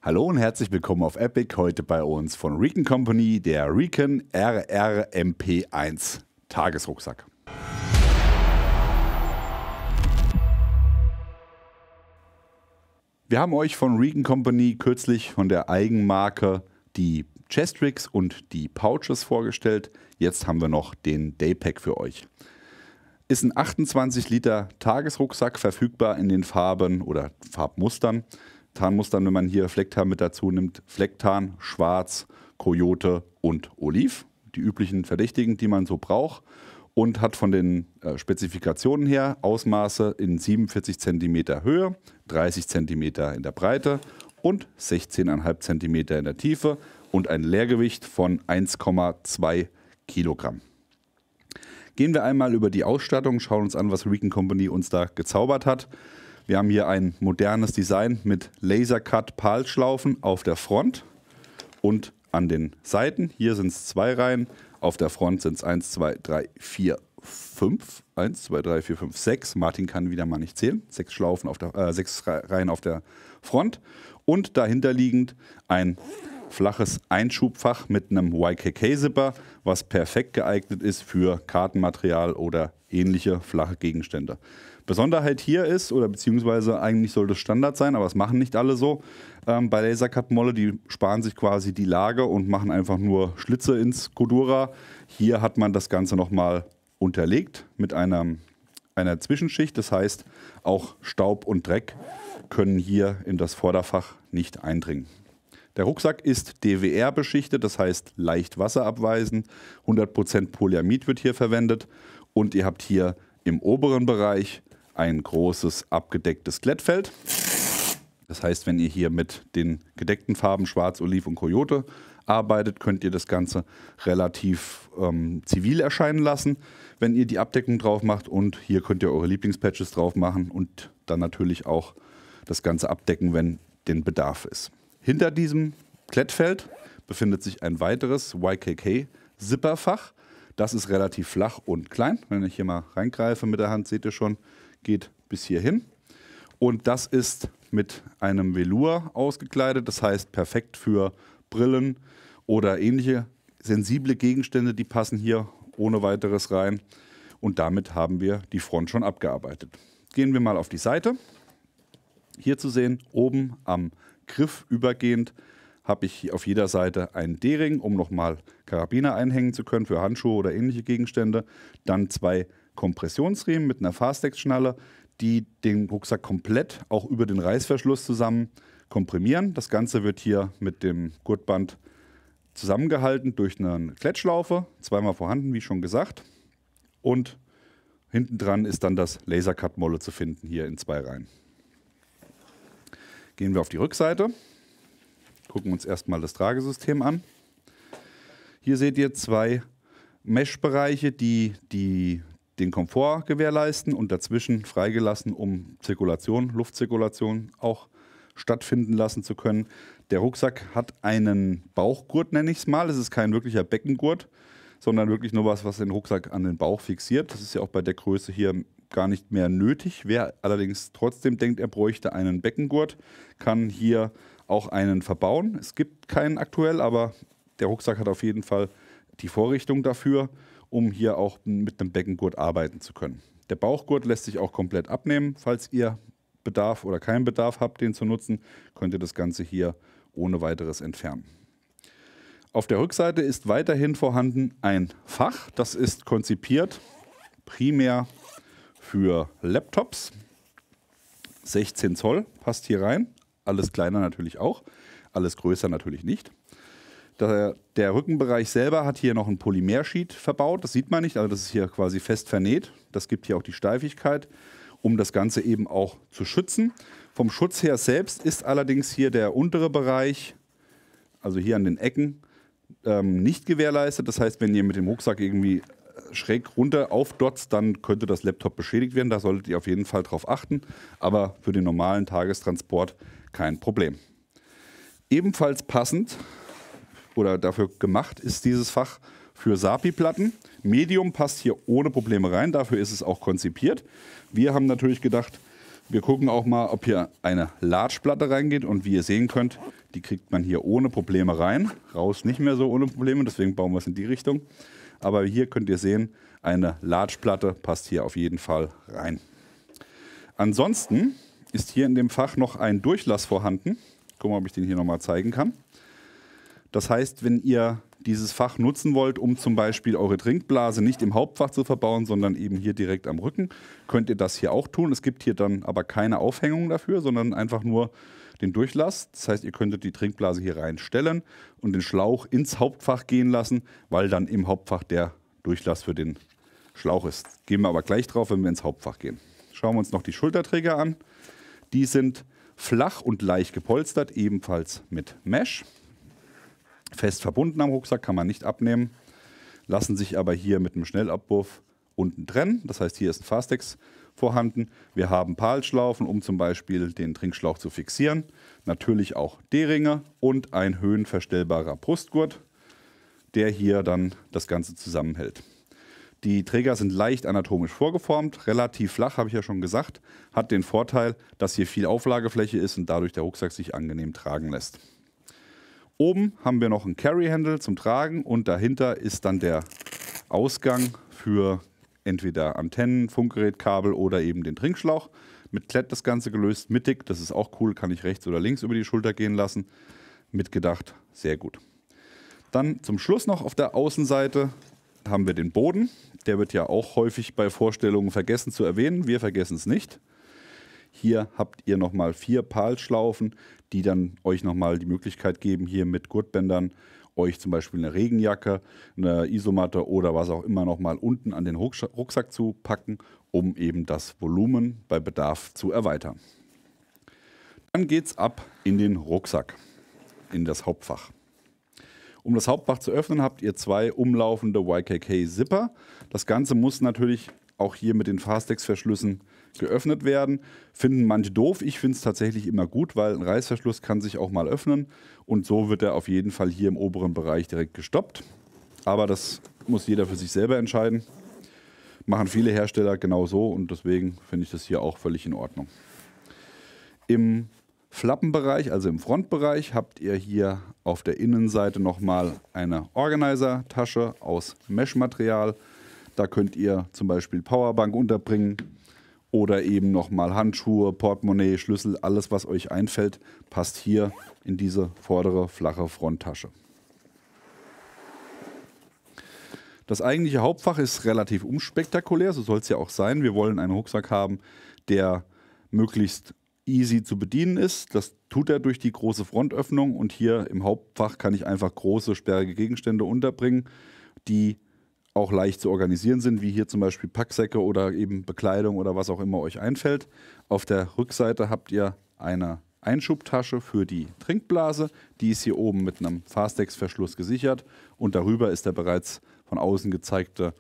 Hallo und herzlich willkommen auf Epic. Heute bei uns von Recon Company der Recon RR-MP1 Tagesrucksack. Wir haben euch von Recon Company kürzlich von der Eigenmarke die Chestrix und die Pouches vorgestellt. Jetzt haben wir noch den Daypack für euch. Ist ein 28 Liter Tagesrucksack, verfügbar in den Farben oder Farbmustern. Tarnmustern, wenn man hier Flecktarn mit dazu nimmt, Flecktarn, Schwarz, Coyote und Oliv. Die üblichen Verdächtigen, die man so braucht. Und hat von den Spezifikationen her Ausmaße in 47 cm Höhe, 30 cm in der Breite und 16,5 cm in der Tiefe und ein Leergewicht von 1,2 Kilogramm. Gehen wir einmal über die Ausstattung, schauen uns an, was Recon Company uns da gezaubert hat. Wir haben hier ein modernes Design mit Lasercut-PAL-Schlaufen auf der Front und an den Seiten. Hier sind es 2 Reihen, auf der Front sind es 1, 2, 3, 4, 5. 1, 2, 3, 4, 5, 6. Martin kann wieder mal nicht zählen. 6 Reihen auf der Front. Und dahinter liegend ein flaches Einschubfach mit einem YKK-Zipper, was perfekt geeignet ist für Kartenmaterial oder ähnliche flache Gegenstände. Besonderheit hier ist, oder beziehungsweise eigentlich sollte es Standard sein, aber das machen nicht alle so, bei Lasercut-Molle, die sparen sich quasi die Lage und machen einfach nur Schlitze ins Cordura. Hier hat man das Ganze nochmal unterlegt mit einer Zwischenschicht, das heißt auch Staub und Dreck können hier in das Vorderfach nicht eindringen. Der Rucksack ist DWR beschichtet, das heißt leicht wasserabweisend, 100% Polyamid wird hier verwendet und ihr habt hier im oberen Bereich ein großes abgedecktes Glättfeld. Das heißt, wenn ihr hier mit den gedeckten Farben Schwarz, Oliv und Coyote arbeitet, könnt ihr das Ganze relativ zivil erscheinen lassen, wenn ihr die Abdeckung drauf macht. Und hier könnt ihr eure Lieblingspatches drauf machen und dann natürlich auch das Ganze abdecken, wenn den Bedarf ist. Hinter diesem Klettfeld befindet sich ein weiteres YKK-Zipperfach. Das ist relativ flach und klein. Wenn ich hier mal reingreife mit der Hand, seht ihr schon, geht bis hierhin. Und das ist mit einem Velour ausgekleidet. Das heißt perfekt für Brillen oder ähnliche sensible Gegenstände. Die passen hier ohne weiteres rein. Und damit haben wir die Front schon abgearbeitet. Gehen wir mal auf die Seite. Hier zu sehen, oben am Griff übergehend, habe ich auf jeder Seite einen D-Ring, um nochmal Karabiner einhängen zu können für Handschuhe oder ähnliche Gegenstände. Dann 2 Kompressionsriemen mit einer Fastex-Schnalle, die den Rucksack komplett auch über den Reißverschluss zusammen komprimieren. Das Ganze wird hier mit dem Gurtband zusammengehalten durch eine Klettschlaufe, zweimal vorhanden, wie schon gesagt. Und hinten dran ist dann das Lasercut-Molle zu finden, hier in 2 Reihen. Gehen wir auf die Rückseite, gucken uns erstmal das Tragesystem an. Hier seht ihr 2 Mesh-Bereiche, die den Komfort gewährleisten und dazwischen freigelassen, um Zirkulation, Luftzirkulation auch stattfinden lassen zu können. Der Rucksack hat einen Bauchgurt, nenne ich es mal. Es ist kein wirklicher Beckengurt, sondern wirklich nur was den Rucksack an den Bauch fixiert. Das ist ja auch bei der Größe hier gar nicht mehr nötig. Wer allerdings trotzdem denkt, er bräuchte einen Beckengurt, kann hier auch einen verbauen. Es gibt keinen aktuell, aber der Rucksack hat auf jeden Fall die Vorrichtung dafür, um hier auch mit einem Beckengurt arbeiten zu können. Der Bauchgurt lässt sich auch komplett abnehmen. Falls ihr Bedarf oder keinen Bedarf habt, den zu nutzen, könnt ihr das Ganze hier ohne weiteres entfernen. Auf der Rückseite ist weiterhin vorhanden ein Fach. Das ist konzipiert primär für Laptops. 16 Zoll passt hier rein. Alles kleiner natürlich auch, alles größer natürlich nicht. Der Rückenbereich selber hat hier noch ein Polymer-Sheet verbaut. Das sieht man nicht, also das ist hier quasi fest vernäht. Das gibt hier auch die Steifigkeit, um das Ganze eben auch zu schützen. Vom Schutz her selbst ist allerdings hier der untere Bereich, also hier an den Ecken, nicht gewährleistet. Das heißt, wenn ihr mit dem Rucksack irgendwie schräg runter aufdotzt, dann könnte das Laptop beschädigt werden. Da solltet ihr auf jeden Fall drauf achten. Aber für den normalen Tagestransport kein Problem. Ebenfalls passend oder dafür gemacht ist dieses Fach für SAPI-Platten. Medium passt hier ohne Probleme rein, dafür ist es auch konzipiert. Wir haben natürlich gedacht, Wir gucken auch mal, ob hier eine Large-Platte reingeht und wie ihr sehen könnt, die kriegt man hier ohne Probleme rein. Raus nicht mehr so ohne Probleme, deswegen bauen wir es in die Richtung. Aber hier könnt ihr sehen, eine Large-Platte passt hier auf jeden Fall rein. Ansonsten ist hier in dem Fach noch ein Durchlass vorhanden. Gucken wir mal, ob ich den hier nochmal zeigen kann. Das heißt, wenn ihr dieses Fach nutzen wollt, um zum Beispiel eure Trinkblase nicht im Hauptfach zu verbauen, sondern eben hier direkt am Rücken, könnt ihr das hier auch tun. Es gibt hier dann aber keine Aufhängung dafür, sondern einfach nur den Durchlass. Das heißt, ihr könntet die Trinkblase hier reinstellen und den Schlauch ins Hauptfach gehen lassen, weil dann im Hauptfach der Durchlass für den Schlauch ist. Gehen wir aber gleich drauf, wenn wir ins Hauptfach gehen. Schauen wir uns noch die Schulterträger an. Die sind flach und leicht gepolstert, ebenfalls mit Mesh. Fest verbunden am Rucksack, kann man nicht abnehmen, lassen sich aber hier mit einem Schnellabwurf unten trennen. Das heißt, hier ist ein Fastex vorhanden. Wir haben PAL-Schlaufen, um zum Beispiel den Trinkschlauch zu fixieren. Natürlich auch D-Ringe und ein höhenverstellbarer Brustgurt, der hier dann das Ganze zusammenhält. Die Träger sind leicht anatomisch vorgeformt, relativ flach, habe ich ja schon gesagt. Hat den Vorteil, dass hier viel Auflagefläche ist und dadurch der Rucksack sich angenehm tragen lässt. Oben haben wir noch einen Carry-Handle zum Tragen und dahinter ist dann der Ausgang für entweder Antennen, Funkgerätkabel oder eben den Trinkschlauch. Mit Klett das Ganze gelöst, mittig, das ist auch cool, kann ich rechts oder links über die Schulter gehen lassen. Mitgedacht, sehr gut. Dann zum Schluss noch auf der Außenseite haben wir den Boden. Der wird ja auch häufig bei Vorstellungen vergessen zu erwähnen, wir vergessen es nicht. Hier habt ihr nochmal 4 PAL-Schlaufen, die dann euch nochmal die Möglichkeit geben, hier mit Gurtbändern euch zum Beispiel eine Regenjacke, eine Isomatte oder was auch immer nochmal unten an den Rucksack zu packen, um eben das Volumen bei Bedarf zu erweitern. Dann geht es ab in den Rucksack, in das Hauptfach. Um das Hauptfach zu öffnen, habt ihr 2 umlaufende YKK-Zipper. Das Ganze muss natürlich auch hier mit den Fastex-Verschlüssen geöffnet werden. Finden manche doof. Ich finde es tatsächlich immer gut, weil ein Reißverschluss kann sich auch mal öffnen. Und so wird er auf jeden Fall hier im oberen Bereich direkt gestoppt. Aber das muss jeder für sich selber entscheiden. Machen viele Hersteller genau so und deswegen finde ich das hier auch völlig in Ordnung. Im Flappenbereich, also im Frontbereich, habt ihr hier auf der Innenseite nochmal eine Organizer-Tasche aus Mesh-Material. Da könnt ihr zum Beispiel Powerbank unterbringen oder eben nochmal Handschuhe, Portemonnaie, Schlüssel, alles was euch einfällt, passt hier in diese vordere flache Fronttasche. Das eigentliche Hauptfach ist relativ unspektakulär, so soll es ja auch sein. Wir wollen einen Rucksack haben, der möglichst easy zu bedienen ist. Das tut er durch die große Frontöffnung und hier im Hauptfach kann ich einfach große, sperrige Gegenstände unterbringen, die auch leicht zu organisieren sind, wie hier zum Beispiel Packsäcke oder eben Bekleidung oder was auch immer euch einfällt. Auf der Rückseite habt ihr eine Einschubtasche für die Trinkblase. Die ist hier oben mit einem Fastex-Verschluss gesichert und darüber ist der bereits von außen gezeigte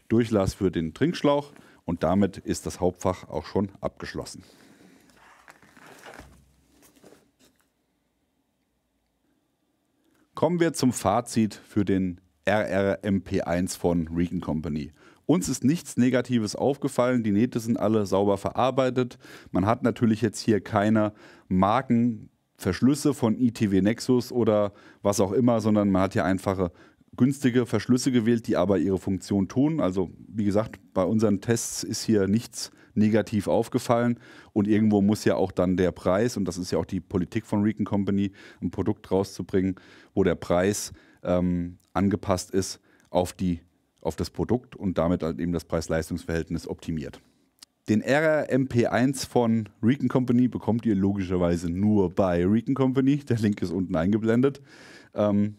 Durchlass für den Trinkschlauch und damit ist das Hauptfach auch schon abgeschlossen. Kommen wir zum Fazit für den RRMP1 von Riken Company. Uns ist nichts Negatives aufgefallen, die Nähte sind alle sauber verarbeitet. Man hat natürlich jetzt hier keine Markenverschlüsse von ITW Nexus oder was auch immer, sondern man hat hier einfache günstige Verschlüsse gewählt, die aber ihre Funktion tun. Also wie gesagt, bei unseren Tests ist hier nichts negativ aufgefallen und irgendwo muss ja auch dann der Preis, und das ist ja auch die Politik von Riken Company, ein Produkt rauszubringen, wo der Preis angepasst ist auf das Produkt und damit halt eben das Preis-Leistungs-Verhältnis optimiert. Den RRMP1 von Riken Company bekommt ihr logischerweise nur bei Riken Company. Der Link ist unten eingeblendet.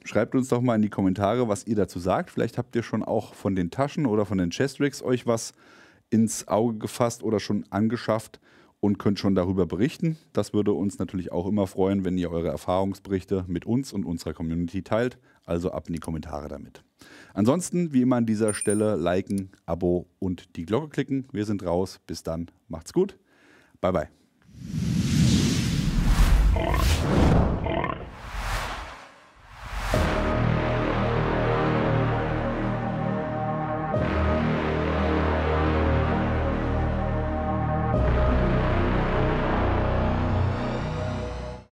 Schreibt uns doch mal in die Kommentare, was ihr dazu sagt. Vielleicht habt ihr schon auch von den Taschen oder von den Chestricks euch was ins Auge gefasst oder schon angeschafft und könnt schon darüber berichten. Das würde uns natürlich auch immer freuen, wenn ihr eure Erfahrungsberichte mit uns und unserer Community teilt. Also ab in die Kommentare damit. Ansonsten, wie immer an dieser Stelle, liken, Abo und die Glocke klicken. Wir sind raus. Bis dann. Macht's gut. Bye, bye.